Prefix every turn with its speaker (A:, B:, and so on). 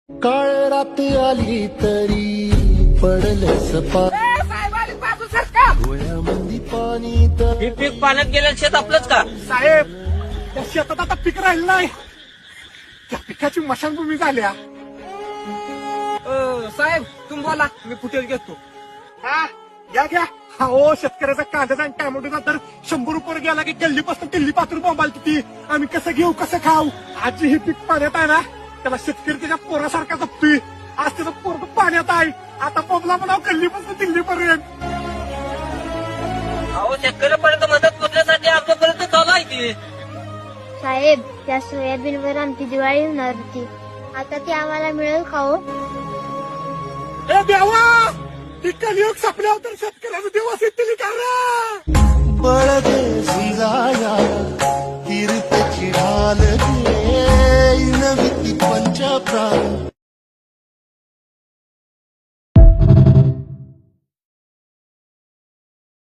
A: काळ रात आली तरी पडलंच डोळ्यामध्ये पाणी तर
B: हे पीक पाण्यात गेलेलं शेत आपलंच का?
C: साहेब त्या शेतात आता पीक राहिलं नाही, त्या पिकाची मशानभूमी झाल्या.
B: साहेब तुम्ही बोला, मी फुटेज घेतो.
C: हा घ्या. हो शेतकऱ्याचा कांद्याचा आणि टॅमॅटोचा दर 100 रुपये गेला की गल्लीपासून किल्ली पात्र बोंबाल किती. आम्ही कसं घेऊ कसं खाऊ. आजी हे पीक पाण्यात आहे ना, त्याला शेतकरी त्याच्या पोरासारखा जपतोय. आज त्याचं पोरग पाण्यात आहे, आता बोंबला म्हणाव गल्लीपासून दिल्लीपर्यंत.
B: अहो शेतकऱ्यापर्यंत मदत पोहोचण्यासाठी आमच्यापर्यंत चालू आहे ती.
D: साहेब त्या सोयाबीनवर आमची दिवाळी होणार होती, आता ती आम्हाला मिळेल का हो?
C: ए देवा, ती कलियुग संपल्यावर तर शेतकऱ्याचा दिवस येतील का रे?
A: बळदे समजाया तीर्थची ढाल घे नवी ती पंचप्राण